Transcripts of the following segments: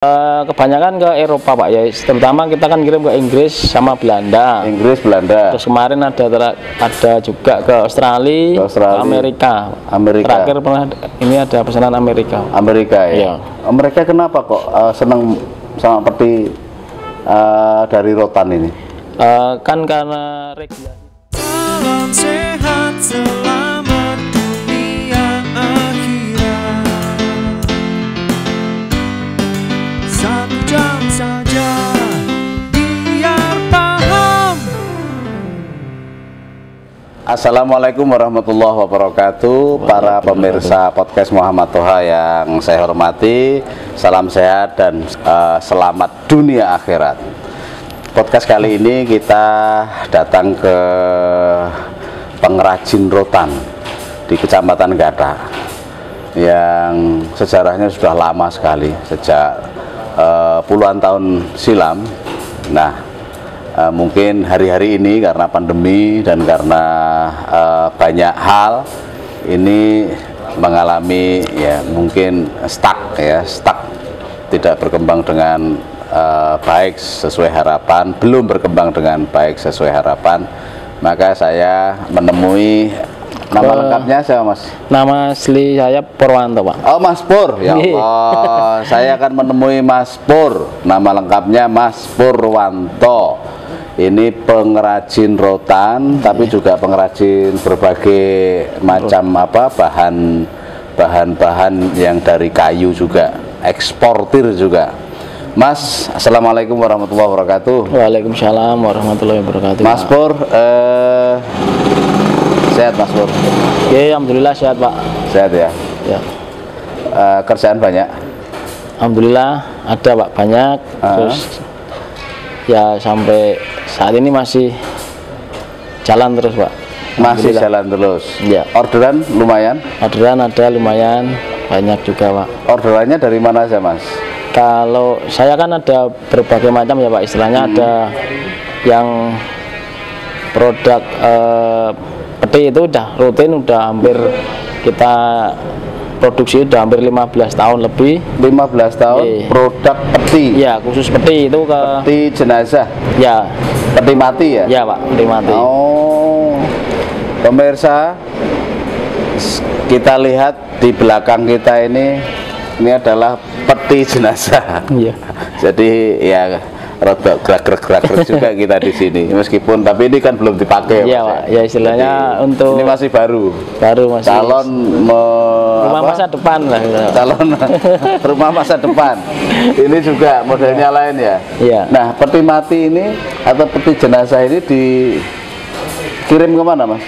Kebanyakan ke Eropa Pak ya, terutama kita kan kirim ke Inggris sama Belanda. Belanda. Terus kemarin ada juga ke Australia, ke Amerika. Terakhir pernah ini ada pesanan Amerika. Amerika ya. Iya. Mereka kenapa kok seneng sama peti dari rotan ini? Kan karena regulasi. Salam sehat selamat dunia akhirat. 1 jam saja biar paham. Assalamualaikum warahmatullahi wabarakatuh. Para pemirsa podcast Muhammad Toha yang saya hormati, salam sehat dan selamat dunia akhirat. Podcast kali ini kita datang ke pengrajin rotan di Kecamatan Gata yang sejarahnya sudah lama sekali, sejak puluhan tahun silam. Nah, mungkin hari-hari ini karena pandemi dan karena banyak hal ini mengalami ya mungkin stuck, tidak berkembang dengan baik sesuai harapan, belum berkembang dengan baik sesuai harapan. Maka saya menemui, nama lengkapnya siapa Mas? Nama asli saya Purwanto Pak. Oh Mas Pur, ya Allah. Saya akan menemui Mas Pur, nama lengkapnya Mas Purwanto. Ini pengrajin rotan, tapi juga pengrajin berbagai macam bahan-bahan yang dari kayu juga, eksportir juga. Mas, assalamualaikum warahmatullahi wabarakatuh. Waalaikumsalam warahmatullahi wabarakatuh. Mas Pur, sehat Mas Pur? Ya, alhamdulillah sehat Pak. Sehat ya. Ya. Kerjaan banyak? Alhamdulillah ada Pak, banyak. Terus ya sampai saat ini masih jalan terus Pak. Masih jalan terus. Ya. Orderan lumayan? Orderan ada lumayan banyak juga Pak. Orderannya dari mana aja Mas? Kalau saya kan ada berbagai macam ya Pak, istilahnya ada yang produk peti itu udah rutin, udah hampir kita produksi udah hampir 15 tahun lebih. 15 tahun produk peti? Ya, khusus peti itu ke peti jenazah? Ya. Peti mati ya? Ya Pak, peti mati. Oh, pemirsa, kita lihat di belakang kita ini adalah peti jenazah. Iya. Jadi ya rada gerak-gerak juga kita di sini. Meskipun tapi ini kan belum dipakai. Iya Pak. Ya istilahnya jadi, untuk ini masih baru. Masih. Calon rumah masa depan lah. Calon rumah masa depan. Ini juga modelnya lain ya. Iya. Nah, peti mati ini atau peti jenazah ini dikirim kemana Mas?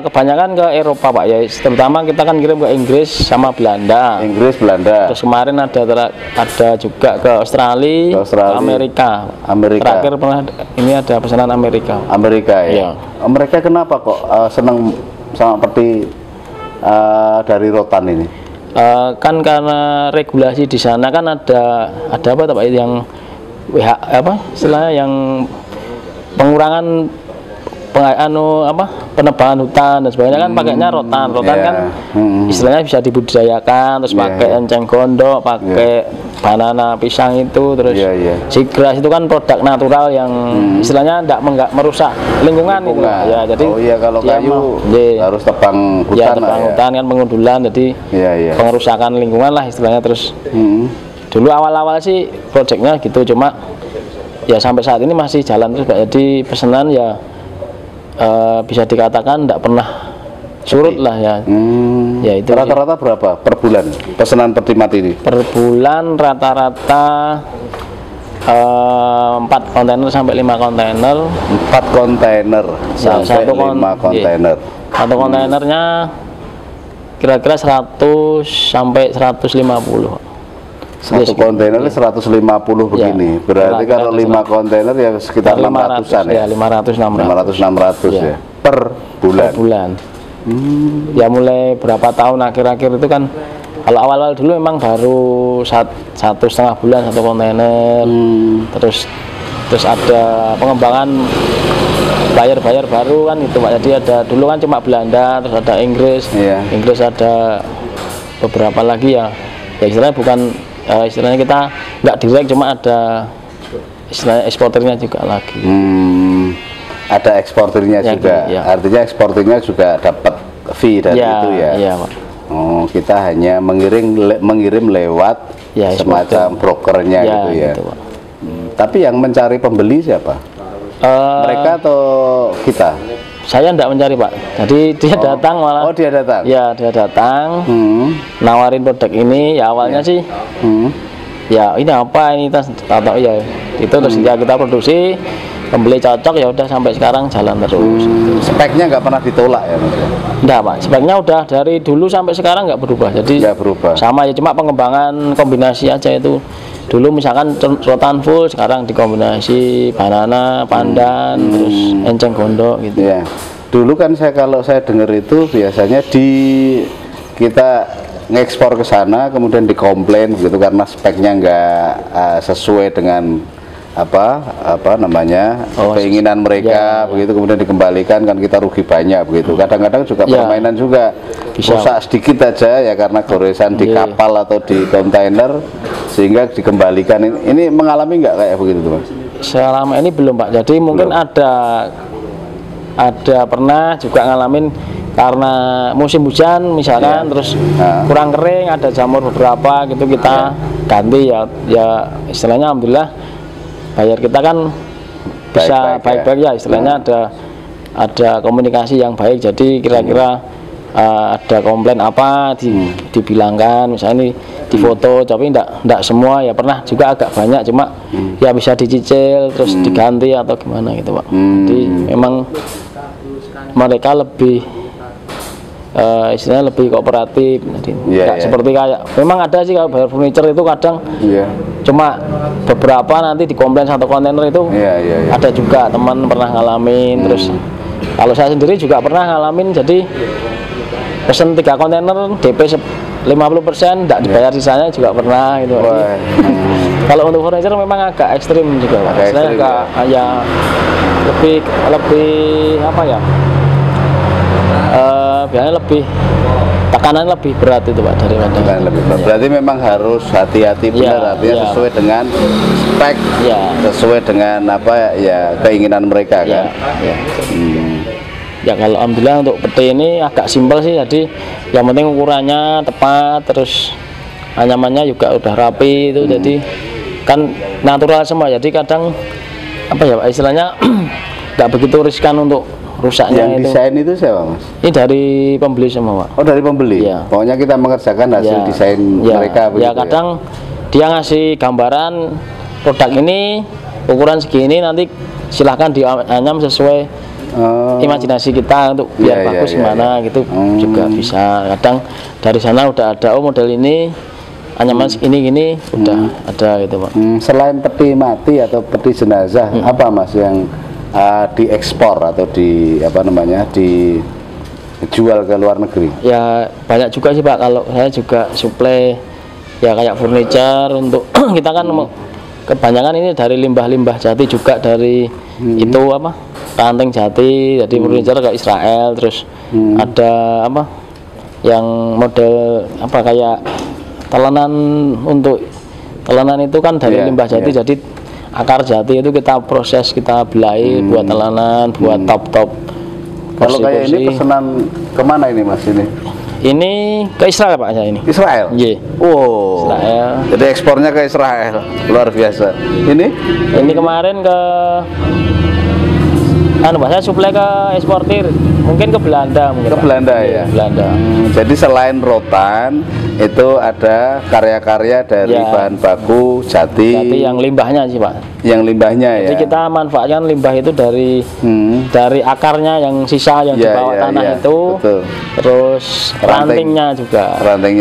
Kebanyakan ke Eropa Pak ya, terutama kita kan kirim ke Inggris sama Belanda. Belanda. Terus kemarin ada juga ke Australia, ke Amerika. Terakhir pernah ini ada pesanan Amerika. Ya. Mereka kenapa kok seneng sama peti dari rotan ini? Kan karena regulasi di sana kan ada apa Pak yang istilahnya yang pengurangan penebangan hutan dan sebagainya kan pakainya rotan kan istilahnya bisa dibudidayakan, terus pakai enceng gondok, pakai banana pisang itu, terus sigras itu kan produk natural yang istilahnya tidak merusak lingkungan. Itu ya, jadi kalau kayu harus tebang hutan, hutan kan pengundulan, jadi pengerusakan lingkungan lah istilahnya. Terus dulu awal-awal sih proyeknya gitu, cuma ya sampai saat ini masih jalan terus Pak. Jadi pesanan ya bisa dikatakan tidak pernah surut lah ya. Ya itu rata-rata berapa per bulan pesanan peti mati ini? Per bulan rata-rata 4 kontainer sampai 5 kontainer. 4 kontainer sampai 5 kontainer. Satu kontainernya kira-kira 100 sampai 150. Satu kontainer 150 begini. Berarti kalau 5 kontainer ya sekitar 600-an ya. 500-600 ya per bulan. Ya mulai berapa tahun akhir-akhir itu kan, kalau awal-awal dulu memang baru 1,5 bulan 1 kontainer. Terus ada pengembangan bayar baru kan itu Pak. Jadi ada dulu kan cuma Belanda, terus ada Inggris. Inggris ada beberapa lagi ya istilahnya bukan istilahnya kita nggak direct, cuma ada istilahnya eksportirnya juga lagi. Ada eksportirnya Ya, juga, ya. artinya eksportirnya juga dapat fee dari itu ya. Iya, Pak. Oh, kita hanya mengirim lewat Ya, semacam brokernya Ya, gitu ya. gitu, Pak. Tapi yang mencari pembeli siapa? Mereka atau kita? Saya enggak mencari, Pak. Jadi dia datang malah. Oh, dia datang. Ya, dia datang. Nawarin produk ini. Ya awalnya sih. Ya ini apa ini tahu ya. Itu terus ya kita produksi, pembeli cocok, ya udah sampai sekarang jalan terus. Speknya nggak pernah ditolak ya, Mas? Enggak, Pak. Speknya udah dari dulu sampai sekarang nggak berubah. Jadi Nggak berubah. sama ya, cuma pengembangan kombinasi aja itu. Dulu misalkan rotan full, sekarang dikombinasi banana, pandan, terus enceng gondok gitu. Ya. Dulu kan kalau saya dengar itu biasanya kita ngekspor ke sana kemudian dikomplain gitu karena speknya nggak sesuai dengan apa namanya keinginan mereka begitu, kemudian dikembalikan, kan kita rugi banyak begitu. Kadang-kadang juga permainan juga rusak sedikit aja ya karena goresan di kapal atau di kontainer sehingga dikembalikan. Ini mengalami nggak kayak begitu tuh, Mas? Selama ini belum, Pak. Jadi mungkin ada pernah juga ngalamin karena musim hujan misalkan terus kurang kering, ada jamur beberapa gitu, kita ganti ya istilahnya alhamdulillah bayar kita kan bisa baik-baik ya istilahnya, ada komunikasi yang baik. Jadi kira-kira ada komplain apa dibilangkan, misalnya ini difoto, tapi enggak semua ya, pernah juga agak banyak, cuma ya bisa dicicil terus diganti atau gimana gitu, Pak. Jadi memang mereka lebih istilahnya lebih kooperatif. Jadi nggak seperti kayak memang ada sih kalau bayar furniture itu kadang cuma beberapa nanti dikomplain satu kontainer itu ada juga teman pernah ngalamin. Terus kalau saya sendiri juga pernah ngalamin, jadi pesen 3 kontainer DP 50% tidak dibayar sisanya juga pernah gitu. Kalau untuk furniture memang agak ekstrim juga, Pak. Istilahnya agak lebih apa ya, biasanya lebih tekanan lebih berat itu, Pak, daripada lebih berat. Berarti memang harus hati-hati benar, artinya sesuai dengan spek, sesuai dengan apa ya keinginan mereka kan. Ya kalau alhamdulillah untuk peti ini agak simpel sih, jadi yang penting ukurannya tepat, terus anyamannya juga udah rapi itu, jadi kan natural semua. Jadi kadang apa ya, Pak, istilahnya nggak begitu riskan untuk rusaknya. Yang desain itu siapa, Mas? Ini dari pembeli semua, Pak. Oh, dari pembeli? Ya. Pokoknya kita mengerjakan hasil desain mereka begitu ya. Kadang dia ngasih gambaran produk ini ukuran segini, nanti silahkan dianyam sesuai imajinasi kita untuk biar bagus gimana gitu juga bisa. Kadang dari sana udah ada model ini anyaman segini udah ada gitu, Pak. Selain peti mati atau peti jenazah, apa, Mas, yang diekspor atau dijual ke luar negeri? Ya banyak juga sih, Pak. Kalau saya juga suplai ya kayak furniture untuk kita kan kebanyakan ini dari limbah-limbah jati juga, dari itu apa ranting jati, jadi furniture ke Israel. Terus ada apa yang model apa kayak telenan, untuk telenan itu kan dari limbah jati, jadi akar jati itu kita proses, kita belai buat telenan, buat top-top. Kalau kayak ini pesanan kemana ini, Mas? Ini ke Israel, Pak, saya ini. Israel? Iya. Wow. Israel. Jadi ekspornya ke Israel, luar biasa. Ini kemarin ke saya suplai ke eksportir, mungkin ke Belanda, ke Belanda ya. Belanda. Jadi selain rotan itu ada karya-karya dari bahan baku jati yang limbahnya sih, Pak. Yang limbahnya. Jadi kita manfaatkan limbah itu dari akarnya yang sisa yang di bawah tanah itu. Betul. Terus rantingnya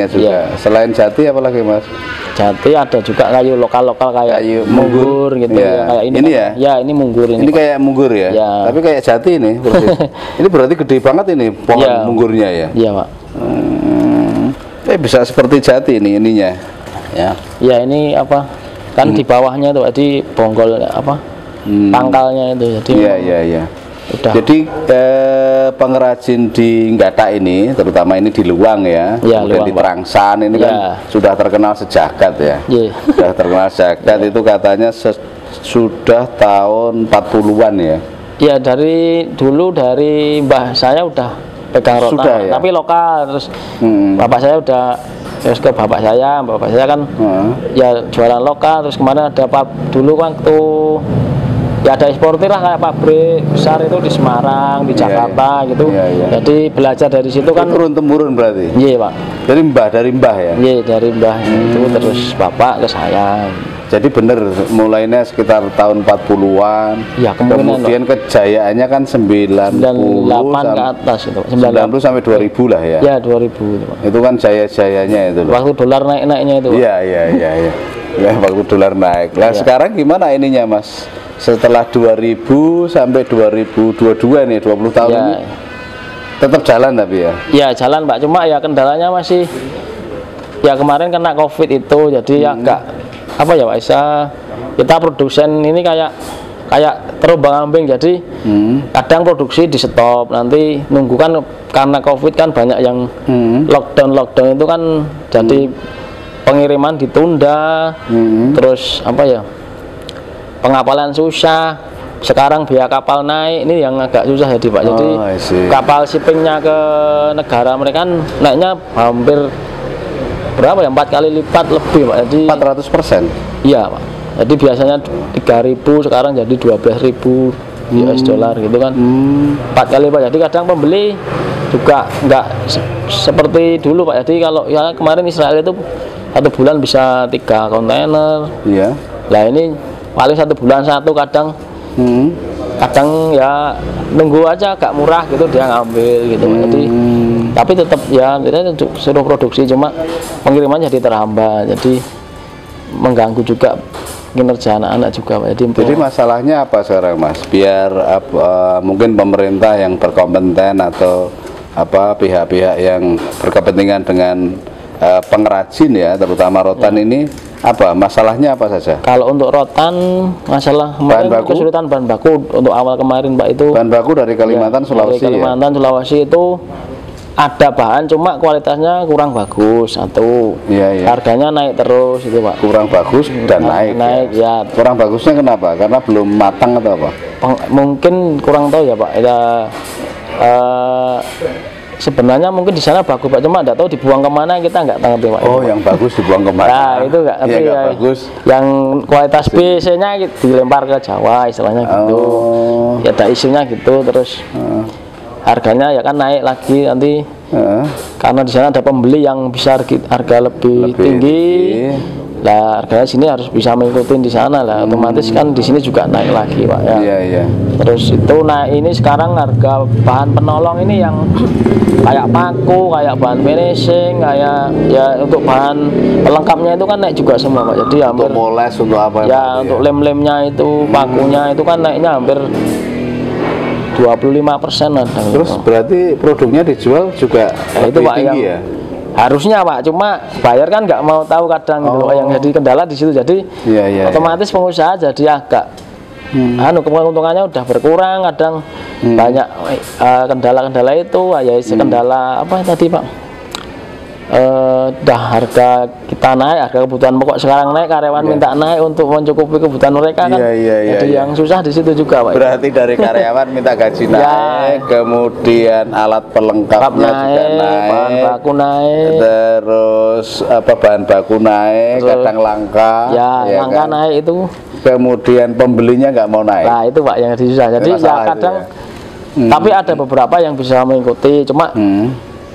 juga. Selain jati apalagi, Mas? Jati ada juga kayu lokal kayak kayu munggur gitu ya. Kayak ini ya? Ya, ini munggur ini. Ini kayak munggur ya? Tapi kayak jati ini. Ini berarti gede banget ini pohon munggurnya ya? Iya, Pak. Bisa seperti jati ini ininya. Ya ini apa? Kan di bawahnya itu di bonggol apa? Pangkalnya itu. Jadi Iya. udah. Jadi pengrajin di Nggatak ini, terutama ini di Luang ya, Ya, kemudian Luang, di Pak. Terangsan ini Ya. kan sudah terkenal sejagat ya. Iya. Sudah terkenal sejagat itu katanya sudah tahun 40-an ya. Ya dari dulu dari mbah saya udah pegang rotan, Sudah, ya? tapi lokal. Terus bapak saya udah terus ke bapak saya kan ya jualan lokal. Terus kemarin ada dulu waktu ya ada eksportir lah kayak pabrik besar itu di Semarang, di Jakarta gitu. Jadi belajar dari situ kan. Turun temurun berarti. Iya Pak. Dari mbah ya. Iya dari mbah itu terus bapak ke saya. Jadi bener mulainya sekitar tahun 40-an. Ya, kemungkinan, kemudian kejayaannya kan 98 ke atas itu. 90 sampai 2000 lah ya. Ya 2000 itu Pak. Itu kan jaya-jayanya itu loh. Waktu dolar naik-naiknya itu Pak. Iya. Ya, waktu dolar naik. Nah, sekarang gimana ininya, Mas? Setelah 2000 sampai 2022 nih, 20 tahun ini tetap jalan tapi ya? Ya jalan Pak, cuma ya kendalanya masih ya kemarin kena COVID itu, jadi ya agak apa ya Pak Isa, kita produsen ini kayak terombang-ambing, jadi kadang produksi di stop, nanti nunggu kan karena COVID kan banyak yang lockdown itu kan jadi pengiriman ditunda, terus apa ya, pengapalan susah. Sekarang biaya kapal naik, ini yang agak susah jadi Pak. Jadi kapal shippingnya ke negara mereka kan naiknya hampir berapa ya, 4 kali lipat lebih Pak. Jadi 400%. iya Pak. Jadi biasanya 3.000 sekarang jadi 12.000 US dollar gitu kan. 4 kali Pak. Jadi kadang pembeli juga nggak seperti dulu Pak. Jadi kalau ya kemarin Israel itu 1 bulan bisa 3 kontainer. Iya. Lah ini paling 1 bulan 1, kadang ya nunggu aja agak murah gitu dia ngambil gitu. Jadi tapi tetap ya kita suruh produksi, cuma pengiriman jadi terhambat, jadi mengganggu juga kinerja anak-anak juga Pak. Jadi masalahnya apa sekarang Mas? Biar mungkin pemerintah yang berkompeten atau pihak-pihak yang berkepentingan dengan pengrajin ya, terutama rotan ini, masalahnya apa saja? Kalau untuk rotan, masalah kesulitan bahan baku untuk awal kemarin Pak itu. Bahan baku dari Kalimantan, Sulawesi. Dari Kalimantan, Sulawesi itu ada bahan, cuma kualitasnya kurang bagus satu. Harganya naik terus itu Pak. Kurang bagus dan naik ya. Kurang bagusnya kenapa? Karena belum matang atau apa? Mungkin kurang tahu ya Pak. Ya, sebenarnya mungkin di sana bagus Pak, cuma nggak tahu dibuang kemana, kita nggak tahu Pak. Oh, yang bagus dibuang kemana? Nah itu nggak, tapi ya, bagus. Yang kualitas BC-nya dilempar ke Jawa istilahnya gitu. Ya ada isunya gitu, terus harganya ya kan naik lagi nanti. Karena di sana ada pembeli yang bisa harga lebih tinggi. Lah harganya sini harus bisa mengikuti di sana lah, otomatis kan di sini juga naik lagi Pak ya. Terus itu ini sekarang harga bahan penolong ini yang kayak paku, kayak bahan finishing, kayak ya untuk bahan pelengkapnya itu kan naik juga semua Pak. Jadi hampir untuk moles, untuk apa ya, untuk lem-lemnya itu, pakunya itu kan naiknya hampir 25% ada. Terus berarti produknya dijual juga itu Pak tinggi ya? Harusnya Pak, cuma bayar kan nggak mau tahu kadang gitu Pak, yang jadi kendala di situ. Jadi otomatis pengusaha jadi agak keuntungannya udah berkurang, kadang banyak kendala-kendala itu ya kendala apa tadi Pak, dah harga kita naik, harga kebutuhan pokok sekarang naik, karyawan minta naik untuk mencukupi kebutuhan mereka kan. Jadi yang susah di situ juga Pak. Berarti dari karyawan minta gaji naik, kemudian alat pelengkapnya juga naik, bahan baku naik, terus bahan baku naik, terus, kadang langka, langka kan? Naik itu. Kemudian pembelinya nggak mau naik. Nah itu Pak yang susah. Jadi ya kadang, tapi ada beberapa yang bisa mengikuti, cuma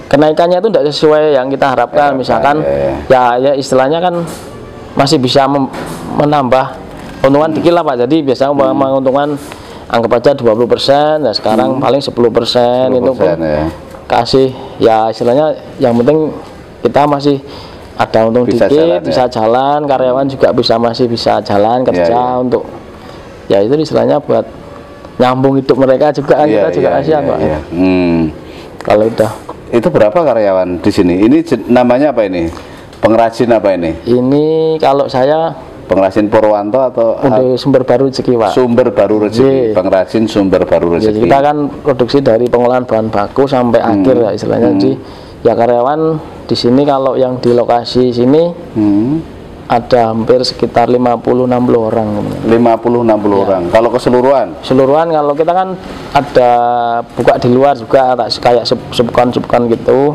kenaikannya itu tidak sesuai yang kita harapkan. Misalkan ya istilahnya kan masih bisa menambah keuntungan dikit lah Pak. Jadi biasanya menguntungkan anggap aja 20%, ya sekarang paling 10% itu pun kasih ya istilahnya, yang penting kita masih ada untung bisa dikit, jalan, bisa jalan, karyawan juga masih bisa jalan kerja untuk ya itu istilahnya buat nyambung hidup mereka juga kan, kita juga kasihan Pak. Kalau udah itu berapa karyawan di sini? Ini namanya apa ini? Pengrajin apa ini? Ini kalau saya Pengrajin Purwanto atau untuk sumber baru rezeki, Pak. Sumber baru rezeki, pengrajin sumber baru rezeki. Kita kan produksi dari pengolahan bahan baku sampai akhir ya istilahnya. Jadi ya karyawan di sini kalau yang di lokasi sini ada hampir sekitar 50-60 orang. 50-60 orang. Kalau keseluruhan? Keseluruhan kalau kita kan ada buka di luar juga kayak subkon gitu.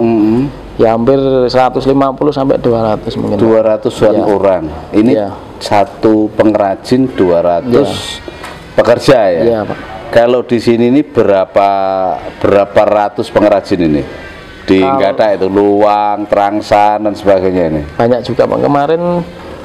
Ya hampir 150 sampai 200 mungkin. 200-an orang. Ini satu pengrajin 200 pekerja ya. Iya, Pak. Kalau di sini ini berapa ratus pengrajin ini? Di Gathak itu Luang, Trangsan dan sebagainya ini. Banyak juga, Pak. Kemarin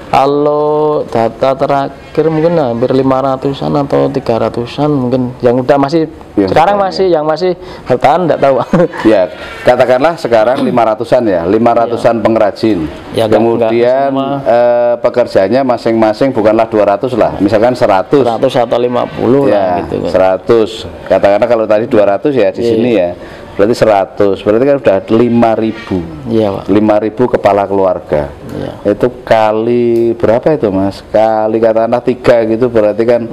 kalau data terakhir mungkin hampir 500-an atau 300-an mungkin yang udah masih ya, sekarang masih yang masih bertahan enggak tahu. Ya, katakanlah sekarang 500-an ya, 500-an pengrajin. Ya, kemudian pekerjaannya masing-masing bukanlah 200 lah, misalkan 100 atau 50 ya, lah gitu. 100. Katakanlah kalau tadi 200 ya di sini ya. Berarti 100, berarti kan udah 5.000. Iya, Pak. 5.000 kepala keluarga. Iya. Itu kali berapa itu, Mas? Kali katakanlah 3 gitu berarti kan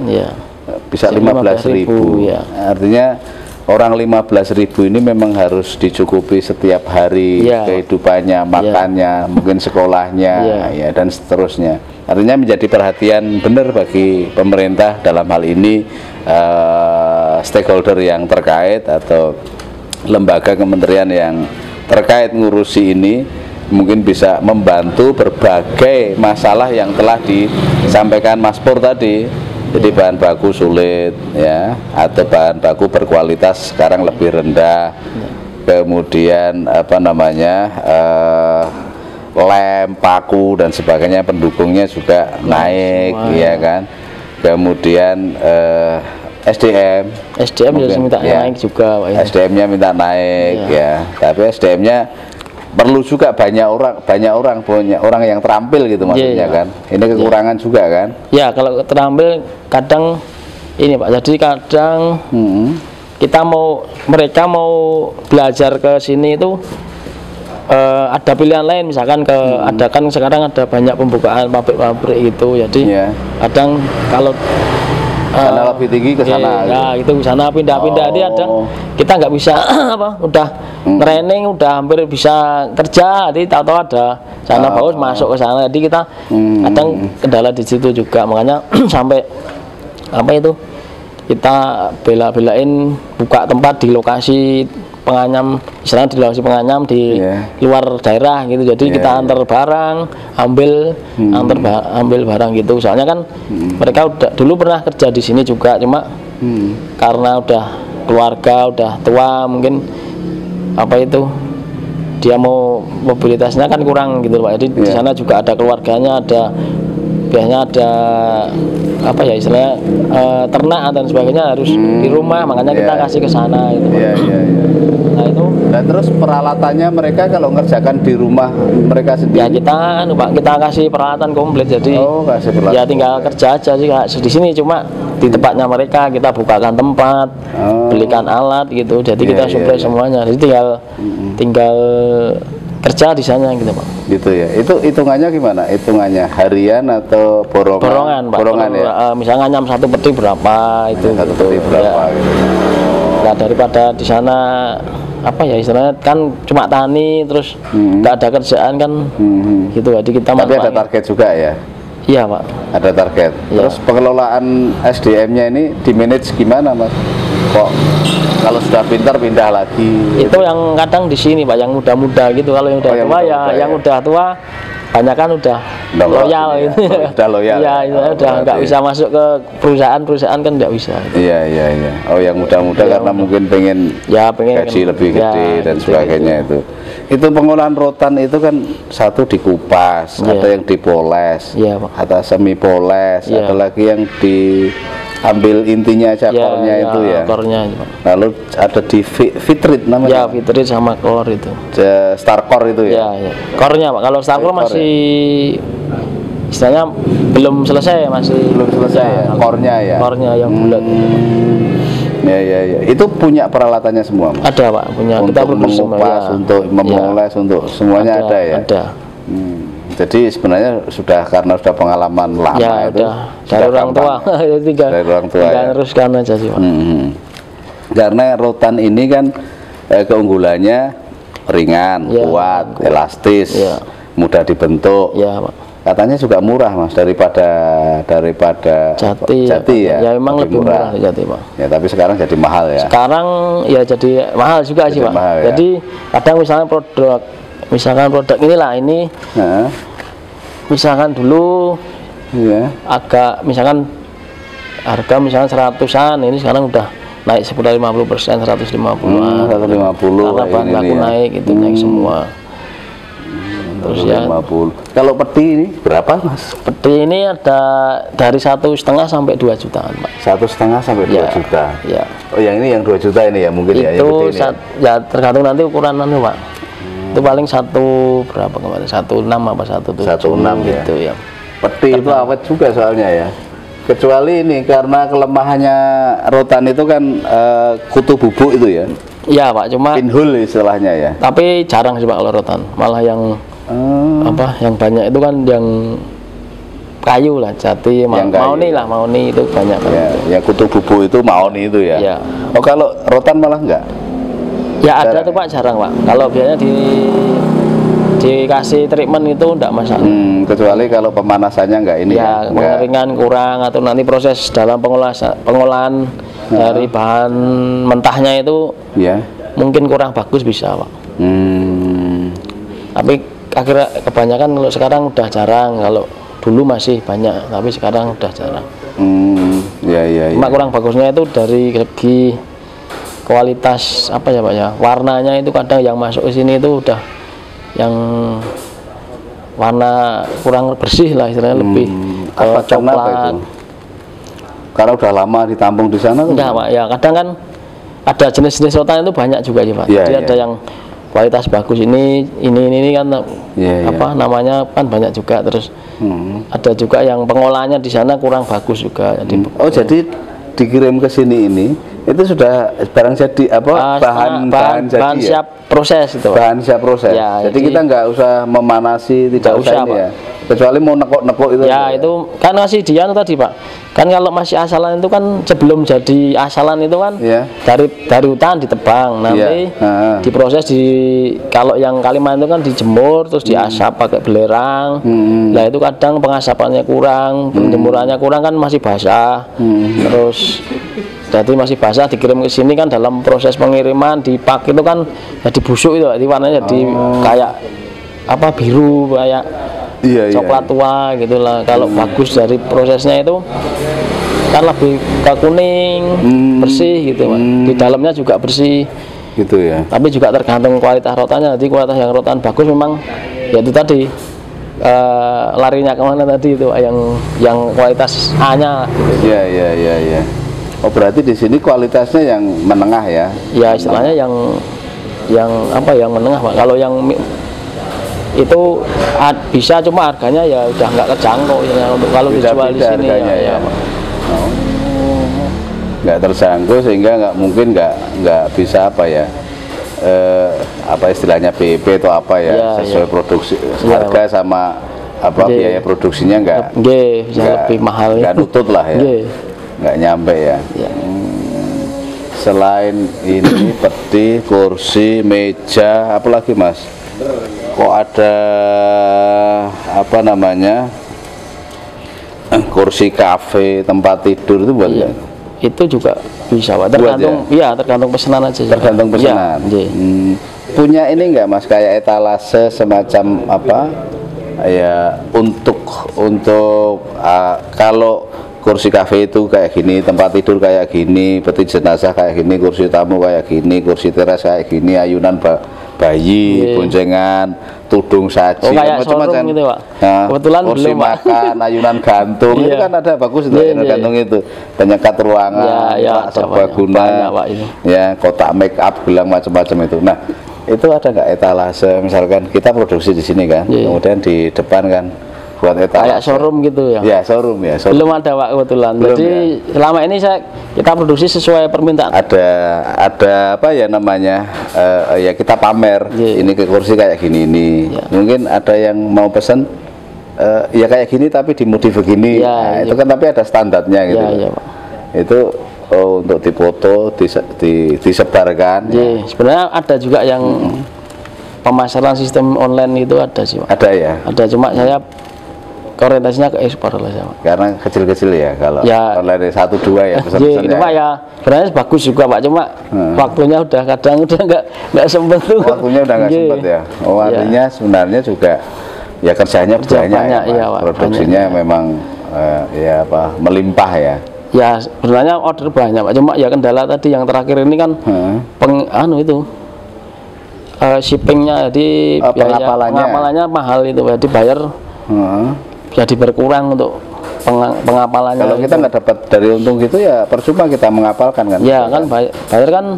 bisa 15.000. Ya. Artinya orang 15.000 ini memang harus dicukupi setiap hari kehidupannya, makannya, mungkin sekolahnya, ya dan seterusnya. Artinya menjadi perhatian benar bagi pemerintah dalam hal ini stakeholder yang terkait atau lembaga kementerian yang terkait ngurusi ini mungkin bisa membantu berbagai masalah yang telah disampaikan Mas Pur tadi. Jadi bahan baku sulit ya, atau bahan baku berkualitas sekarang lebih rendah, kemudian apa namanya lem, paku dan sebagainya pendukungnya juga naik ya kan, kemudian SDM juga minta naik juga, Pak, ya. SDM-nya minta naik ya, tapi SDM-nya perlu juga banyak orang yang terampil gitu maksudnya kan. Ini kekurangan juga kan. Ya, kalau terampil kadang ini, Pak. Jadi kadang mereka mau belajar ke sini itu ada pilihan lain, misalkan ada kan sekarang ada banyak pembukaan pabrik-pabrik gitu. Jadi kadang kalau sana lebih tinggi ke sana ya itu ke sana pindah-pindah dia ada kita nggak bisa udah training udah hampir bisa kerja, jadi tahu-tahu ada sana bagus masuk ke sana, jadi kita kadang kendala di situ juga, makanya sampai kita bela-belain buka tempat di lokasi Penganyam, istilahnya di lokasi Penganyam di luar daerah gitu, jadi kita antar barang, ambil barang gitu. Soalnya kan mereka dulu pernah kerja di sini juga, cuma karena udah keluarga udah tua mungkin dia mau mobilitasnya kan kurang gitu, Pak. Jadi di sana juga ada keluarganya, biasanya ada istilahnya ternak dan sebagainya harus di rumah, makanya kita kasih ke sana gitu. Nah itu. Dan terus peralatannya mereka kalau ngerjakan di rumah mereka sendiri. Ya kita kasih peralatan komplit, jadi kasih peralatan. Ya tinggal kerja aja sih di sini, cuma di tempatnya mereka kita bukakan tempat, belikan alat gitu, jadi kita suplai semuanya, jadi tinggal kerja di sana gitu, Pak. Gitu ya. Itu hitungannya gimana? Hitungannya harian atau borongan? Pak. Borongan ya. Misalnya nyam satu peti berapa itu. Satu peti berapa gitu. Nah daripada di sana istilahnya kan cuma tani terus nggak ada kerjaan kan gitu, jadi kita tapi ada target juga ya. Iya, Pak, ada target. Terus pengelolaan SDM-nya ini di manage gimana, Mas? Kok kalau sudah pintar pindah lagi itu gitu? Yang kadang di sini, Pak, yang muda-muda gitu. Kalau yang udah tua yang udah tua banyak kan udah loyal gitu. Udah loyal. Iya, udah nggak bisa masuk ke perusahaan kan nggak bisa. Iya. Oh, yang muda-muda karena mungkin pengen gaji lebih gede dan sebagainya itu. Itu pengolahan rotan itu kan satu dikupas, ada yang dipoles, ada semi poles, ada lagi yang diambil intinya aja kornya itu ya. Kornya. Lalu ada di fitrit namanya. Ya, fitrit sama kor itu. Starcore itu ya. Kornya, Pak. Kalau starcore masih istilahnya belum selesai, belum selesai ya. Kornya ya. Kornya yang bulat. Ya. Itu punya peralatannya semua, Mas? Ada, Pak, punya. Untuk kita mengupas, untuk memoles, untuk semuanya ada ya. Ada. Jadi sebenarnya sudah karena sudah pengalaman lama Ya itu udah dari orang tua, dari orang tua ya. teruskan aja sih Pak. Karena rotan ini kan keunggulannya ringan, Ya, kuat, elastis, Ya. mudah dibentuk. Ya Pak. Katanya juga murah Mas daripada Jati ya. Ya memang lebih murah Jati Pak. Ya tapi sekarang jadi mahal ya. Sekarang ya jadi mahal juga Jadi sih Pak. mahal, ya. Jadi kadang misalkan produk inilah ini, Nah, misalkan dulu iya. agak misalkan harga misalkan 100-an, ini sekarang udah naik sekitar 50%, 150-an. 150 Karena bahan ini baku ya. naik itu naik semua. Terus ya 150. Kalau peti ini berapa Mas? peti ini ada dari 1,5 sampai 2 jutaan Pak. 1,5 sampai 2 Ya, juta. ya. Oh yang ini yang 2 juta ini ya mungkin ya. Yang Itu gede ini ya. ya tergantung nanti ukuran Pak. Itu paling berapa kemarin? 1,6 apa 1,7 1,6 ya. gitu ya. Peti itu awet juga soalnya ya. Kecuali ini karena kelemahannya rotan itu kan kutu bubuk itu ya. Iya Pak, cuma Pinhole istilahnya ya. tapi jarang sih Pak kalau rotan. Malah yang yang banyak itu kan yang kayu lah, jati, Yang kayu. maoni lah, maoni itu banyak kan. Ya, ya kutu bubuk itu maoni itu ya. Ya. Oh kalau rotan malah enggak. Ya ada Jarang. tuh Pak, jarang Pak. Kalau biasanya dikasih treatment itu enggak masalah. Kecuali kalau pemanasannya enggak ini Ya, ya. pengeringan kurang atau nanti proses dalam pengolahan dari bahan mentahnya itu Ya. mungkin kurang bagus bisa Pak. Tapi akhirnya kebanyakan kalau sekarang udah jarang, kalau dulu masih banyak, tapi sekarang udah jarang. Ya. Cuma kurang bagusnya itu dari segi kualitas apa ya Pak ya, warnanya itu kadang yang masuk ke sini itu udah yang warna kurang bersih lah istilahnya, lebih ke Apa itu? coklat. Karena udah lama ditampung di sana tuh. Enggak Pak, ya kadang kan ada jenis-jenis rotan itu banyak juga sih Pak. Iya, Jadi iya. ada yang kualitas bagus ini kan Iya, apa namanya kan banyak juga, terus ada juga yang pengolahannya di sana kurang bagus juga. Jadi Oh jadi dikirim ke sini ini itu sudah barang jadi apa bahan jadi bahan ya? siap proses itu Pak. Bahan siap proses. Ya, jadi jadi- kita nggak usah memanasi, tidak Nggak usah usah, ini Pak. ya. Kecuali mau nekuk-nekuk itu. Ya itu kan masih dia tadi Pak. Kan kalau masih asalan itu kan sebelum jadi asalan itu kan Iya. dari hutan ditebang, nanti Iya. diproses kalau yang Kalimantan itu kan dijemur terus diasap pakai belerang. Nah itu kadang pengasapannya kurang, penjemurannya kurang kan masih basah. Terus jadi masih basah dikirim ke sini kan dalam proses pengiriman dipak itu kan jadi busuk itu, jadi warnanya jadi kayak apa biru kayak Iya, coklat tua gitulah. Kalau bagus dari prosesnya itu kan lebih ke kuning, bersih gitu Pak. Di dalamnya juga bersih. Gitu ya. Tapi juga tergantung kualitas rotannya. Jadi kualitas yang rotan bagus memang ya itu tadi larinya kemana tadi itu yang kualitas A-nya. Iya. Oh berarti di sini kualitasnya yang menengah ya. Ya istilahnya yang apa yang menengah Pak. Kalau yang itu bisa, cuma harganya ya udah nggak kejangkau ya untuk kalau dijual di Beda-beda sini harganya ya. Nggak terjangkau sehingga nggak mungkin nggak bisa apa ya, apa istilahnya BEP atau apa ya, Ya, sesuai ya. produksi Ya, harga sama apa Nggih. biaya produksinya nggak bisa lebih mahal nggak nutut lah ya, Nggih. nggak nyampe ya. Ya. Selain ini peti, kursi, meja, apa lagi Mas? Kok ada apa namanya, kursi kafe, tempat tidur itu buat Iya. Itu juga bisa Pak. Buat Tergantung pesanan aja sih, Pak. tergantung pesanan. Iya, nggih. Punya ini enggak Mas kayak etalase semacam apa ya untuk kalau kursi kafe itu kayak gini, tempat tidur kayak gini, peti jenazah kayak gini, kursi tamu kayak gini, kursi teras kayak gini, ayunan bayi, Iya. boncengan, tudung saji, Oh, kayak macam-macam. showroom gitu, Pak. Nah, Kebetulan kursi belum, Pak. makan, ayunan gantung itu Iya. kan ada bagus itu, Iya, ayunan iya. gantung itu, penyekat ruangan, Ya, rak ada serbaguna, banyak, Pak, itu. ya kotak make up, gelang macam-macam itu. Nah, itu ada nggak etalase misalkan kita produksi di sini kan, Iya. kemudian di depan kan buat etalase. Kayak showroom gitu ya. Ya showroom ya. Showroom. Belum ada Pak kebetulan. Belum, Jadi selama ini kita produksi sesuai permintaan. Ada apa ya namanya, ya kita pamer Iya. ini ke kursi kayak gini ini. Iya. Mungkin ada yang mau pesan ya kayak gini tapi dimodif begini. Ya, Nah, iya. itu kan tapi ada standarnya gitu. Ya, iya, Pak. Itu untuk difoto, disebarkan. Iya, sebenarnya ada juga yang pemasaran sistem online itu ada sih, Pak. Ada ya. Ada, cuma saya orientasinya ke ekspor lah sama. Karena kecil-kecil ya kalau Ya. online 1-2 ya Iya, pesan-pesannya. itu Pak ya. Sebenarnya bagus juga Pak, cuma waktunya udah kadang udah nggak sempet tuh. Waktunya udah nggak Iya. sempet ya. Oh, Iya. artinya sebenarnya juga ya kerjanya Kerja banyak, banyak, ya, Mas. iya, Pak, Produksinya memang ya apa melimpah ya. Ya sebenarnya order banyak Pak, cuma ya kendala tadi yang terakhir ini kan shippingnya, jadi pengapalannya mahal itu, jadi bayar jadi berkurang untuk pengapalannya. Kalau kita nggak dapat dari untung gitu ya percuma kita mengapalkan kan. Ya kan bayar kan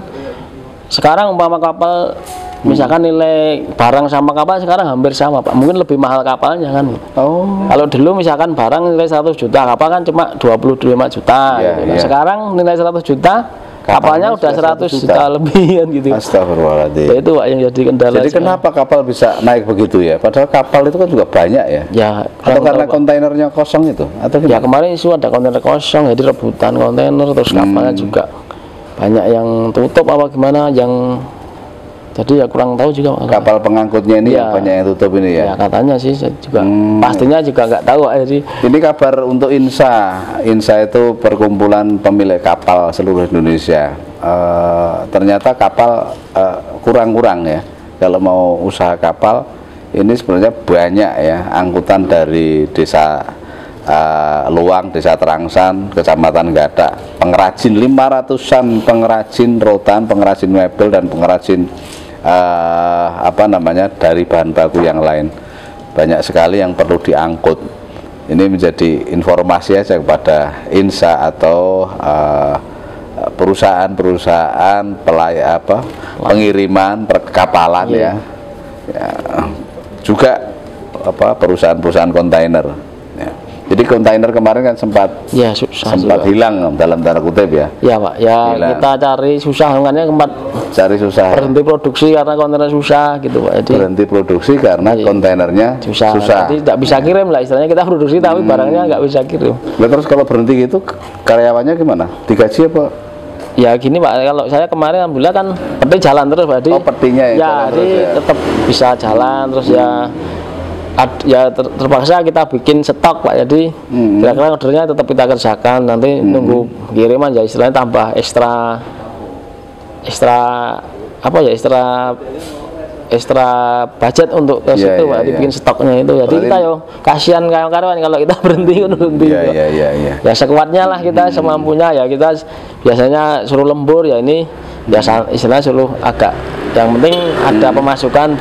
sekarang umpama kapal misalkan nilai barang sama kapal sekarang hampir sama Pak, mungkin lebih mahal kapalnya kan. Oh. Kalau dulu misalkan barang nilai 100 juta, kapal kan cuma 25 juta Iya, gitu. Nah, iya. sekarang nilai 100 juta, kapalnya udah 100 juta lebih kan gitu. Astagfirullahaladzim. Ya, itu Pak yang jadi kendala. Jadi sekarang. kenapa kapal bisa naik begitu ya? Padahal kapal itu kan juga banyak ya. Ya, Atau kurang karena tahu, Pak. kontainernya kosong itu? Atau Ya gimana? kemarin isu ada kontainer kosong, jadi rebutan kontainer, terus kapalnya juga banyak yang tutup apa gimana, yang jadi ya kurang tahu juga Pak. Kapal pengangkutnya ini Ya. yang banyak yang tutup ini Ya ya. katanya sih saya juga pastinya juga nggak tahu Pak, jadi Ini kabar untuk INSA. INSA itu perkumpulan pemilik kapal seluruh Indonesia. Ternyata kapal kurang-kurang ya. Kalau mau usaha kapal ini sebenarnya banyak ya angkutan dari desa Luang, desa Terangsan, kecamatan Gadak, pengrajin 500-an pengrajin rotan, pengrajin mebel dan pengrajin dari bahan baku yang lain. Banyak sekali yang perlu diangkut. Ini menjadi informasi aja kepada INSA atau perusahaan-perusahaan pengiriman perkapalan ya. Juga perusahaan-perusahaan kontainer. Ya. Jadi kontainer kemarin kan sempat susah juga. hilang dalam tanda kutip ya. Ya Pak, ya Hilang. kita cari susah, makanya tempat Cari susah. berhenti produksi karena kontainer susah gitu Pak. Jadi Berhenti produksi karena kontainernya susah. Jadi tidak bisa kirim lah, istilahnya kita produksi tapi barangnya nggak bisa kirim. Nah, terus kalau berhenti gitu karyawannya gimana? Digaji apa? Ya gini Pak, kalau saya kemarin alhamdulillah kan peti jalan terus Pak. Oh, petinya ya jalan terus jadi ya. tetap bisa jalan terus terpaksa kita bikin stok Pak. Jadi kira-kira ordernya tetap kita kerjakan, nanti nunggu kiriman ya istilahnya tambah ekstra budget untuk ke situ Pak, dibikin stoknya itu. Jadi kita kasihan karyawan kalau kita berhenti. Iya. Ya sekuatnya lah kita, semampunya ya kita biasanya suruh lembur ya ini biasa istilahnya suruh agak, yang penting ada pemasukan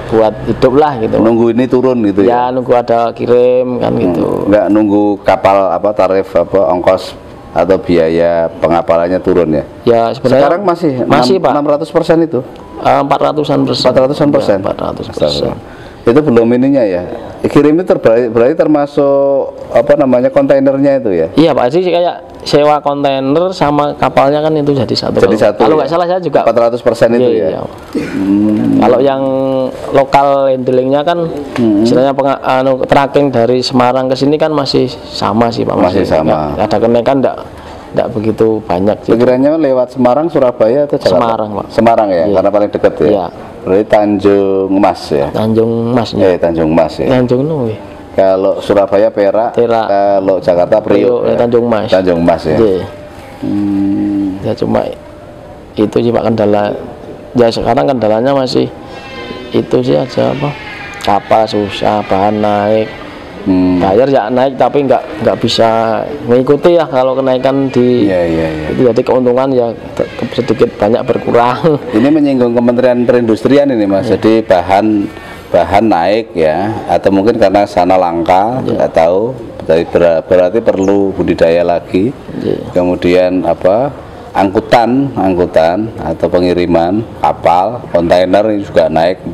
buat hidup lah gitu. Nunggu ini turun gitu ya. Ya nunggu ada kirim kan gitu. Nggak nunggu kapal tarif ongkos atau biaya pengapalannya turun ya. Ya sebenarnya Sekarang masih Pak. 600% itu. 400-an persen. 400-an persen. Ya, 400%. Itu belum ininya ya. Kirim itu berarti termasuk kontainernya itu ya. Iya Pak, jadi kayak sewa kontainer sama kapalnya kan itu jadi satu. Jadi satu. Kalau Ya? nggak salah saya juga 400% itu ya. Iya. Kalau yang lokal handlingnya kan istilahnya tracking dari Semarang ke sini kan masih sama sih Pak. Masih sama. Nggak ada kenaikan, enggak begitu banyak sih. Pikirannya lewat Semarang, Surabaya atau Jakarta? Semarang, Pak. Semarang ya, Iya. karena paling dekat ya. Iya. Berarti Tanjung Mas ya. Tanjung Masnya. Tanjung Mas ya. Tanjung Nui. Kalau Surabaya Perak, kalau Jakarta Priok. Ya. Tanjung Mas. Tanjung Mas ya. Iya. Ya cuma itu sih Pak kendala. Ya sekarang kendalanya masih itu sih aja kapal susah, bahan naik. Bayar ya naik tapi nggak bisa mengikuti ya kalau kenaikan di itu, jadi keuntungan ya sedikit banyak berkurang. Ini menyinggung Kementerian Perindustrian ini Mas. Jadi bahan naik ya, atau mungkin karena sana langka, nggak tahu. Berarti perlu budidaya lagi. Kemudian angkutan atau pengiriman kapal kontainer ini juga naik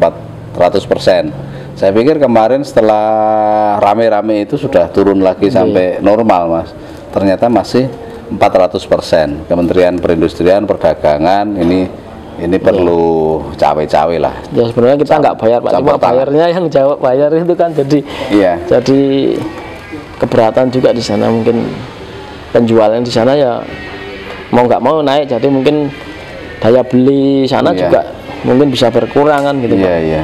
400%. Saya pikir kemarin setelah rame-rame itu sudah turun lagi sampai normal Mas. Ternyata masih 400%. Kementerian Perindustrian, Perdagangan ini ini perlu cawe-cawe lah. Ya sebenarnya kita nggak bayar Pak, cuma bayarnya yang jawab bayar itu kan jadi jadi keberatan juga di sana, mungkin penjualan di sana ya mau nggak mau naik, jadi mungkin daya beli sana juga mungkin bisa berkurang kan gitu Pak. Iya.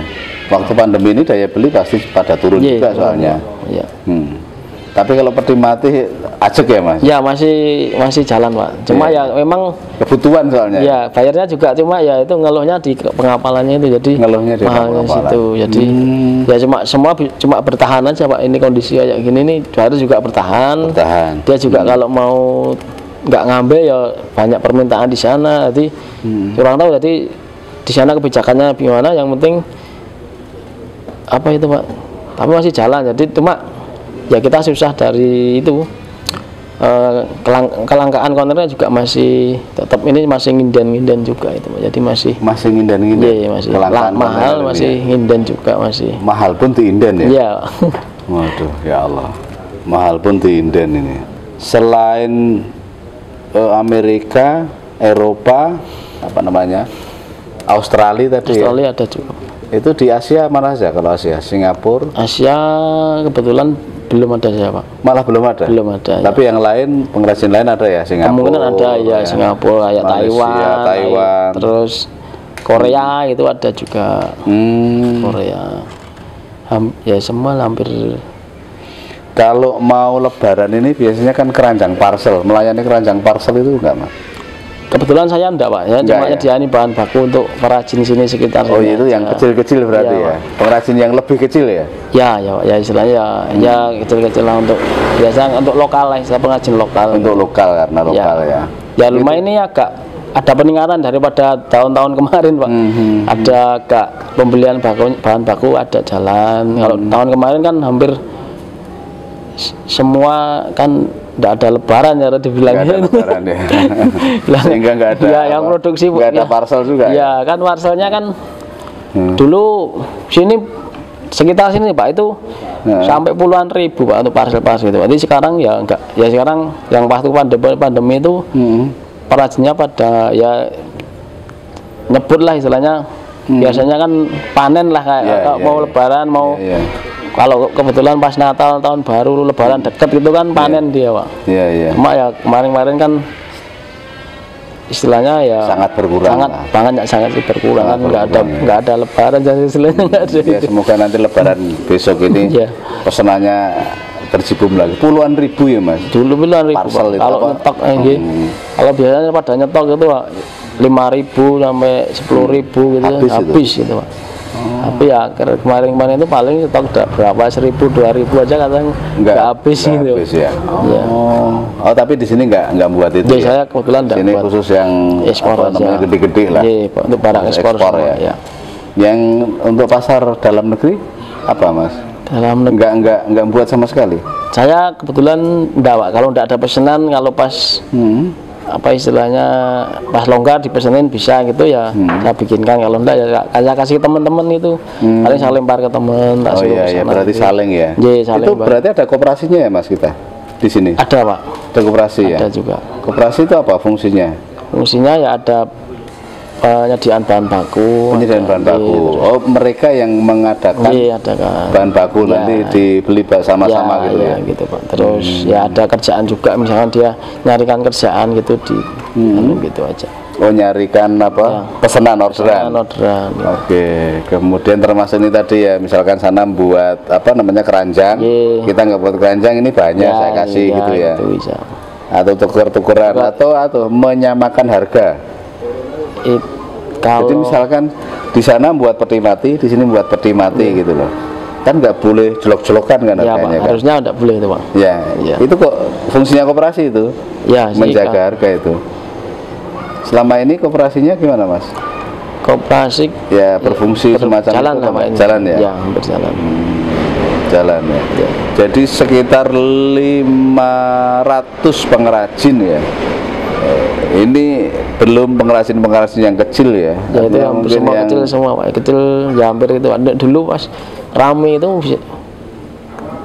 Waktu pandemi ini daya beli pasti pada turun juga soalnya. Iya. Tapi kalau peti mati ajek ya Mas? Ya masih jalan Pak. Cuma ya memang kebutuhan soalnya. Ya bayarnya juga, cuma ya itu ngeluhnya di pengapalannya itu, jadi ngeluhnya di mahalnya situ. Jadi ya cuma bertahan aja Pak. Ini kondisi kayak gini nih harus juga bertahan. Dia juga kalau mau nggak ngambil ya banyak permintaan di sana. Jadi kurang tahu jadi di sana kebijakannya gimana. Yang penting apa itu Pak. Tapi masih jalan. Jadi cuma ya kita susah dari itu, kelangkaan kontainer juga masih tetap ini masih nginden juga itu, jadi masih nginden masih mahal, masih nginden juga, masih mahal pun diinden ya. Iya. Waduh ya Allah, mahal pun diinden ini. Selain Amerika, Eropa, apa namanya, Australia tadi Australia ada juga. Itu di Asia mana saja? Kalau Asia, Singapura, Asia kebetulan belum ada saya Pak. Malah belum ada. Tapi yang lain, pengrajin lain ada ya, Singapura. Kemungkinan ada ya, Singapura, kayak Taiwan, terus Korea itu ada juga. Korea. Ya semua hampir. Kalau mau Lebaran ini biasanya kan keranjang parcel, melayani keranjang parcel itu enggak Mas? Kebetulan saya enggak Pak, ya cuma dia ini bahan baku untuk perajin sini sekitar. Oh itu yang kecil-kecil berarti ya? Pengrajin yang lebih kecil ya? Ya istilahnya ya kecil-kecil lah, untuk biasa untuk lokal lah, istilah pengrajin lokal. Untuk lokal karena lokal ya. Ya lumayan ini agak ada peningkatan daripada tahun-tahun kemarin Pak. Ada agak pembelian bahan baku ada jalan. Kalau tahun kemarin kan hampir semua kan tidak ada lebaran ya dibilangnya. Lebaran ya. Sehingga nggak ada. Ya yang produksi nggak ada parcel juga. Ya kan parcelnya kan dulu sini sekitar sini Pak itu sampai puluhan ribu Pak untuk parcel-parcel itu. Jadi sekarang ya enggak. Ya sekarang yang waktu pandemi itu perajinnya pada ya nyebut lah istilahnya. Biasanya kan panen lah kayak mau lebaran mau. Kalau kebetulan pas Natal, tahun baru, Lebaran dekat gitu kan panen dia Pak. Cuma ya kemarin-kemarin kan istilahnya ya sangat berkurang. Sangat berkurang kan, nggak ada Lebaran jadi istilahnya nggak ada. Ya semoga nanti Lebaran besok ini pesanannya tercibum lagi. Puluhan ribu ya Mas. Dulu puluhan ribu. Parcel itu kalau nyetok kalau biasanya pada nyetok itu Pak 5.000 sampai 10.000 gitu habis gitu Pak. Tapi ya kemarin itu paling stok berapa 1.000 2.000 aja kadang nggak habis gitu. Oh tapi di sini nggak buat itu. Ya, saya kebetulan di sini khusus yang ekspor namanya gede-gede lah. Iya, untuk barang ekspor ya. Yang untuk pasar dalam negeri apa Mas? Dalam negeri nggak buat sama sekali. Saya kebetulan enggak Pak. Kalau enggak ada pesanan, kalau pas apa istilahnya pas longgar dipesenin bisa gitu ya saya bikinkan, kalau enggak ya saya kasih teman-teman itu paling saya lempar ke teman. Oh iya berarti gitu. Saling ya. Saling itu berarti ada koperasinya ya Mas kita di sini? Ada Pak. Ada koperasi ya? Ada juga. Koperasi itu apa fungsinya? Fungsinya ya ada penyediaan bahan baku. Penyediaan bahan baku. Oh mereka yang mengadakan bahan baku nanti dibeli sama-sama gitu ya? Gitu Pak. Terus ya ada kerjaan juga, misalkan dia nyarikan kerjaan gitu di gitu aja. Oh nyarikan apa? Pesanan orderan. Oke. Kemudian termasuk ini tadi ya, misalkan sana buat apa namanya keranjang, kita nggak buat keranjang ini banyak saya kasih gitu ya. Gitu bisa. Atau tuker-tukeran atau menyamakan harga. Jadi misalkan di sana buat peti mati, di sini buat peti mati gitu loh. Kan nggak boleh jelok-jelokan kan harganya kan? Harusnya nggak boleh itu Pak. Ya. Itu kok fungsinya koperasi itu. Ya, menjaga harga itu. Selama ini koperasinya gimana Mas? Koperasi ya berfungsi semacam jalan itu, Pak. Jalan ya? Ya, hampir jalan. Jalan ya. Jadi sekitar 500 pengrajin ya. Ini belum pengrajin yang kecil ya. Ya itu yang semua yang kecil semua Pak. Kecil ya hampir itu. Dulu pas rame itu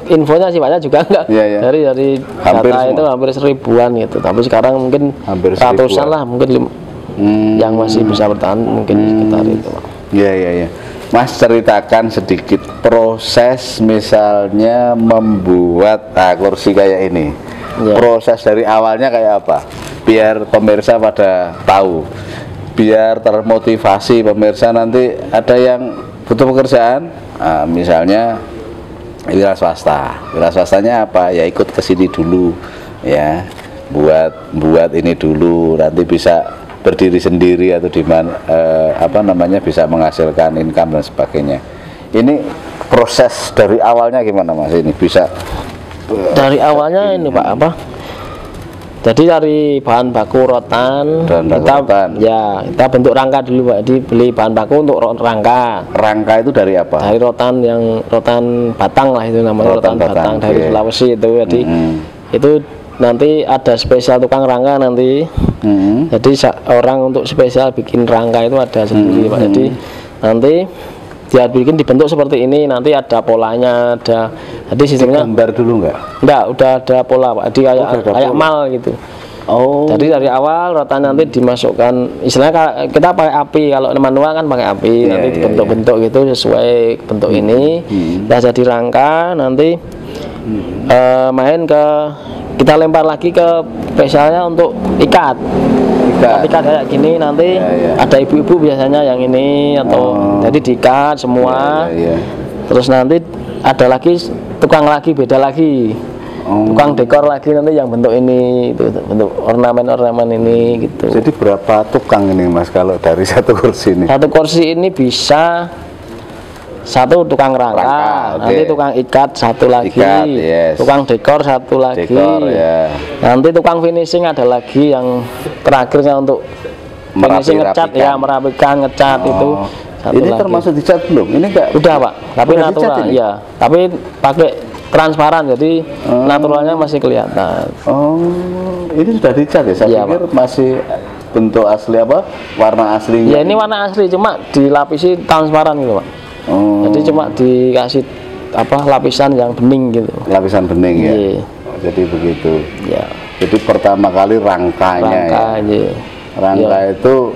infonya sih Pak juga enggak. Dari hampir data semua. Itu hampir 1000-an gitu. Tapi sekarang mungkin hampir ratusan lah, mungkin Yang masih bisa bertahan mungkin sekitar itu, Pak. Iya, iya, iya. Mas ceritakan sedikit proses misalnya membuat kursi kayak ini. Ya. Proses dari awalnya kayak apa? Biar pemirsa pada tahu. Biar termotivasi pemirsa, nanti ada yang butuh pekerjaan, misalnya wira swasta. Wira swastanya apa? Ya ikut ke sini dulu ya. Buat ini dulu, nanti bisa berdiri sendiri atau di mana bisa menghasilkan income dan sebagainya. Ini proses dari awalnya gimana, Mas? Ini bisa dari awalnya ini, Pak, apa? Jadi dari bahan baku rotan, kita bentuk rangka dulu, Pak. Jadi beli bahan baku untuk rangka. Rangka itu dari apa? Dari rotan batang lah, itu namanya rotan batang dari Sulawesi itu. Jadi itu nanti ada spesial tukang rangka nanti. Jadi orang untuk spesial bikin rangka itu ada sendiri, Pak. Jadi nanti dia bikin dibentuk seperti ini, nanti ada polanya, ada. Jadi sistemnya gambar dulu enggak, udah ada pola, Pak. Jadi kayak mal gitu. Oh. Jadi dari awal rotan nanti dimasukkan, istilahnya kita pakai api, kalau manual kan pakai api, nanti dibentuk-bentuk gitu sesuai bentuk ini. Udah jadi rangka, nanti kita lempar lagi ke spesialnya untuk ikat kayak gini. Nanti ada ibu-ibu biasanya yang ini atau jadi diikat semua. Terus nanti ada lagi tukang lagi, beda lagi. Tukang dekor lagi nanti yang bentuk ini, itu bentuk ornamen ini gitu. Jadi berapa tukang ini, Mas, kalau dari satu kursi ini? Satu kursi ini bisa satu tukang rangka, nanti tukang ikat satu lagi, tukang dekor satu lagi, nanti tukang finishing ada lagi yang terakhirnya untuk finishing ngecat ya, merapikan ngecat itu. Ini lagi. Termasuk dicat belum? Ini enggak? Udah, Pak. Tapi natural ya. Tapi pakai transparan, jadi naturalnya masih kelihatan. Oh, ini sudah dicat ya? Saya pikir Pak. Masih bentuk asli warna aslinya. Ya ini warna asli, cuma dilapisi transparan gitu, Pak. Jadi cuma dikasih lapisan yang bening gitu. Lapisan bening ya. Jadi begitu. Ya. Jadi pertama kali rangkanya. Rangka itu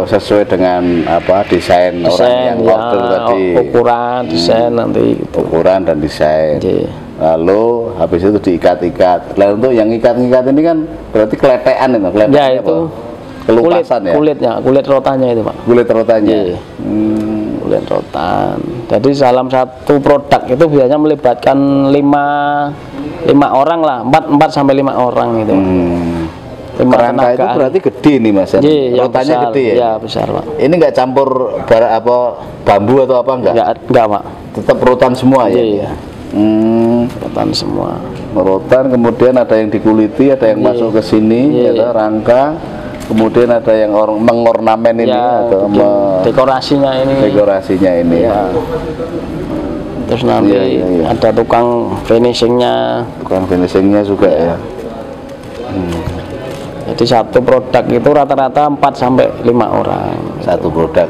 sesuai dengan desain orang yang order tadi. Ukuran, desain nanti. Gitu. Ukuran dan desain. Lalu habis itu diikat-ikat. Lalu untuk yang ikat-ikat ini kan berarti keletean itu. Ya itu. Kelupasan kulit rotannya itu, Pak. Kulit rotannya. Kulit rotan. Jadi dalam satu produk itu biasanya melibatkan 5 orang lah, 4 sampai 5 orang gitu. Rangka itu berarti gede nih, Mas. Rotannya gede ya? Iya, besar, Pak. Ini enggak campur bambu atau apa enggak? Enggak, Pak. Tetap rotan semua ya? Iya. Rotan semua. Rotan, kemudian ada yang dikuliti, ada yang masuk ke sini, rangka. Kemudian ada yang mengornamen ini atau dekorasinya ini. Ya. Terus nanti ada tukang finishingnya. Tukang finishingnya juga ya. Jadi satu produk itu rata-rata 4 sampai 5 orang. Satu produk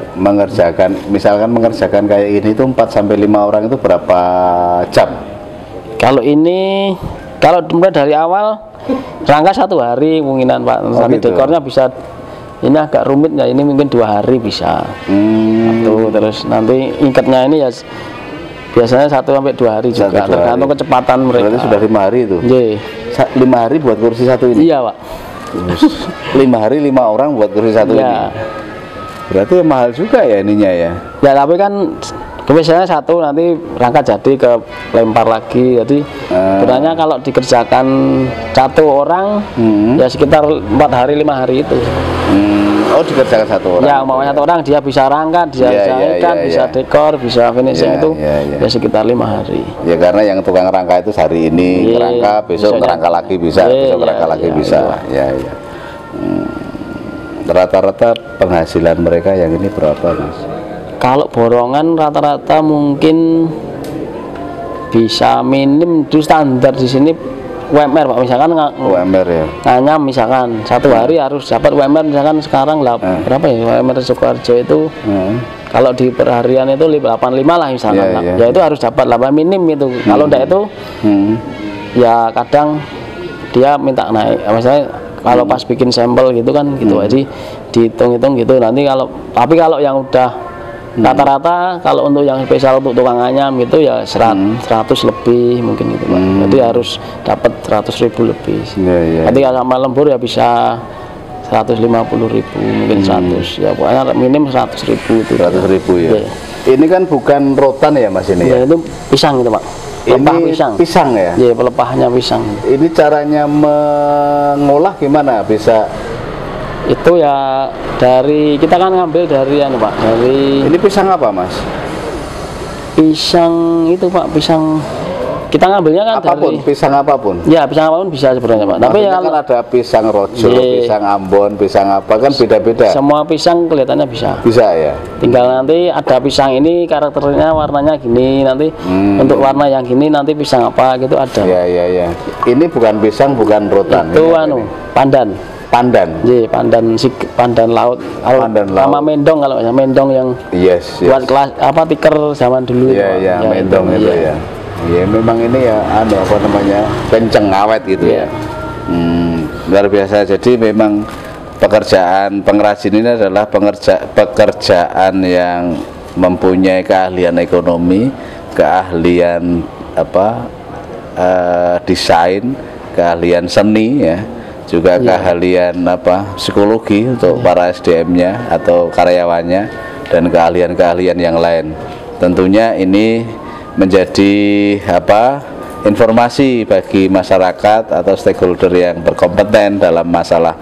misalkan mengerjakan kayak ini itu 4 sampai 5 orang itu berapa jam? Kalau mulai dari awal rangka 1 hari kemungkinan, Pak. Nanti gitu. Dekornya bisa, ini agak rumit ya, ini mungkin 2 hari bisa. Terus nanti ikatnya ini ya biasanya 1 sampai 2 hari juga, tergantung kecepatan mereka. Berarti sudah 5 hari itu? 5 hari buat kursi satu ini? Iya, Pak. 5 hari 5 orang buat kursi satu ini? Berarti mahal juga ya ininya ya? Ya, tapi kan biasanya satu nanti rangka jadi ke lempar lagi. Jadi sebenarnya kalau dikerjakan 1 orang ya sekitar 4 hari 5 hari itu. Oh, dikerjakan 1 orang? Ya, mau 1 orang dia bisa rangka, bisa ikat, bisa dekor, bisa finishing itu ya sekitar 5 hari. Ya karena yang tukang rangka itu hari ini rangka, besok rangka lagi bisa, besok rangka lagi bisa. Rata-rata penghasilan mereka yang ini berapa, Mas? Kalau borongan rata-rata mungkin bisa minim itu standar di sini UMR, Pak. Misalkan UMR ya. Hanya misalkan 1 hari harus dapat UMR, misalkan sekarang berapa ya UMR Sukoharjo itu? Kalau di perharian itu 85 lah misalkan. Ya itu harus dapat 8 minim itu. Kalau enggak itu ya kadang dia minta naik. Misalnya kalau pas bikin sampel gitu kan gitu. Jadi dihitung-hitung gitu. Nanti tapi kalau yang udah rata-rata, kalau untuk yang spesial untuk tukang anyam gitu ya 100 lebih mungkin gitu Pak. Jadi harus dapat 100.000 lebih. Nanti kalau sama lembur ya bisa 150.000 mungkin 100 ya, pokoknya minim 100.000 itu. 100.000 ya. Ini kan bukan rotan ya Mas ini ya? Ya, itu pisang gitu Pak. Pelepah pisang. Pisang ya? Iya, pelepahnya pisang. Ini caranya mengolah gimana bisa? Itu ya dari kita kan ngambil dari Pak, dari ini pisang apa Mas? Pisang itu Pak, pisang kita ngambilnya kan apapun, dari pisang apapun. Ya, pisang apapun bisa sebenarnya Pak. Tapi kan ada pisang rojo, pisang Ambon, pisang apa kan beda-beda. Semua pisang kelihatannya bisa. Bisa ya. Tinggal nanti ada pisang ini karakternya warnanya gini, nanti untuk warna yang gini nanti pisang apa gitu ada. Ya. Ini bukan pisang, bukan rotan. Itu pandan. Pandan. Iya, pandan laut. Pandan laut. Sama mendong kalau mendong yang buat kelas tiker zaman dulu. Iya, mendong itu ya. Ya memang ini ya apa namanya kenceng awet gitu ya. Luar biasa. Jadi memang pekerjaan pengrajin ini adalah pekerjaan yang mempunyai keahlian ekonomi, keahlian desain, keahlian seni ya, juga keahlian psikologi untuk para SDM-nya atau karyawannya, dan keahlian-keahlian yang lain. Tentunya ini menjadi informasi bagi masyarakat atau stakeholder yang berkompeten dalam masalah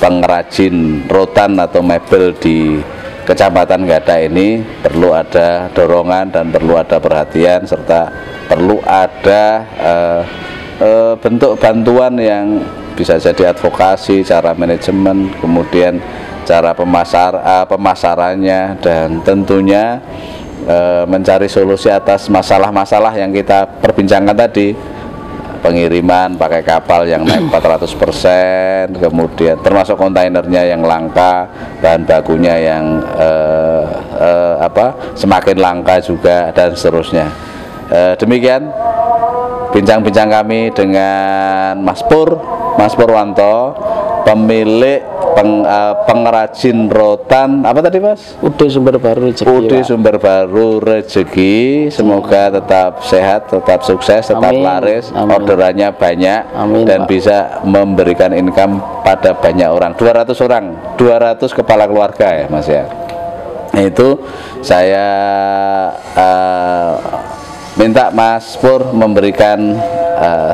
pengrajin rotan atau mebel di Kecamatan Gadak ini. Perlu ada dorongan dan perlu ada perhatian, serta perlu ada bentuk bantuan yang bisa jadi advokasi, cara manajemen, kemudian cara pemasarannya, dan tentunya mencari solusi atas masalah-masalah yang kita perbincangkan tadi. Pengiriman pakai kapal yang naik 400%, kemudian termasuk kontainernya yang langka, bahan bakunya yang semakin langka juga, dan seterusnya. Demikian bincang-bincang kami dengan Mas Purwanto, pemilik pengrajin rotan apa tadi Mas? UD Sumber Baru Rezeki. UD Sumber Baru Rezeki. Semoga tetap sehat, tetap sukses, tetap laris, orderannya banyak, dan Pak, bisa memberikan income pada banyak orang. 200 kepala keluarga ya Mas ya. Itu saya minta Mas Pur memberikan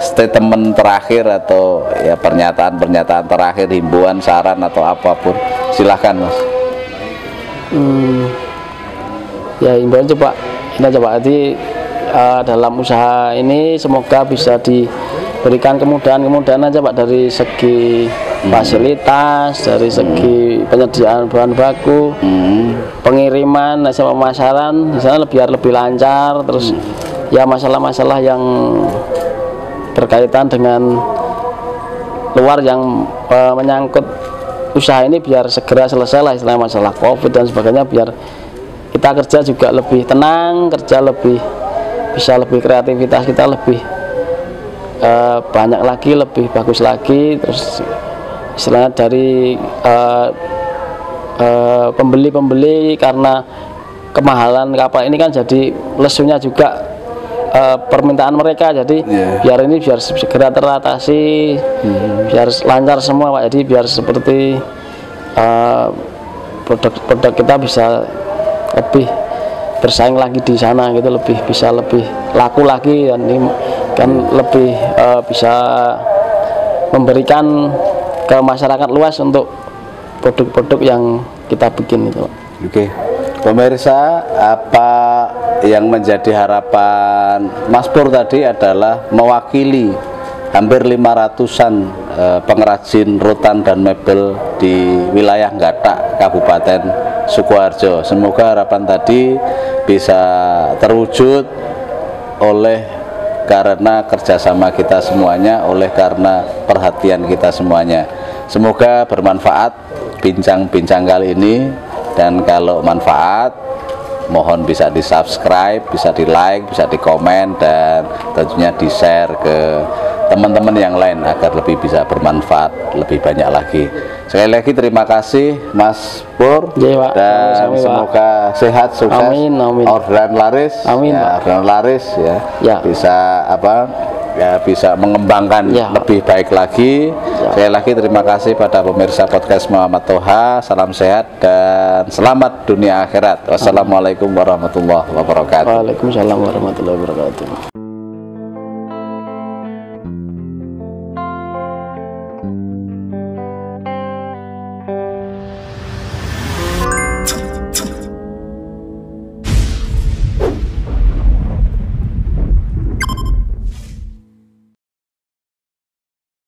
statement terakhir atau ya pernyataan terakhir, himbauan, saran atau apapun, silahkan Mas. Ya himbauan coba jadi dalam usaha ini semoga bisa diberikan kemudahan aja Pak, dari segi fasilitas, dari segi penyediaan bahan baku, pengiriman, sama pemasaran di sana biar lebih lancar. Terus ya masalah-masalah yang berkaitan dengan luar yang menyangkut usaha ini biar segera selesai lah, istilah masalah COVID dan sebagainya, biar kita kerja juga lebih tenang, kerja bisa lebih kreativitas kita lebih banyak lagi, lebih bagus lagi. Terus istilahnya dari pembeli karena kemahalan kapal ini kan jadi lesunya juga permintaan mereka, jadi biar segera teratasi, biar lancar semua Pak. Jadi biar seperti produk kita bisa lebih bersaing lagi di sana gitu, bisa lebih laku lagi, dan ini kan lebih bisa memberikan ke masyarakat luas untuk produk-produk yang kita bikin itu. Oke. Pemirsa, apa yang menjadi harapan Mas Pur tadi adalah mewakili hampir 500-an pengrajin rotan dan mebel di wilayah Gadak, Kabupaten Sukoharjo. Semoga harapan tadi bisa terwujud karena kerjasama kita semuanya, karena perhatian kita semuanya. Semoga bermanfaat bincang-bincang kali ini. Dan kalau manfaat, mohon bisa di-subscribe, bisa di-like, bisa di-komen, dan tentunya di-share ke teman-teman yang lain agar lebih bisa bermanfaat lebih banyak lagi. Sekali lagi terima kasih Mas Pur, Ya, Pak. dan Sama-sama, Pak. semoga sehat, sukses, Amin, amin. orderan laris, Amin, ya, Pak. orderan laris ya, Ya. bisa bisa mengembangkan Ya. lebih baik lagi. Sekali lagi terima kasih pada pemirsa podcast Muhammad Toha. Salam sehat dan selamat dunia akhirat. Wassalamualaikum warahmatullahi wabarakatuh. Waalaikumsalam warahmatullahi wabarakatuh.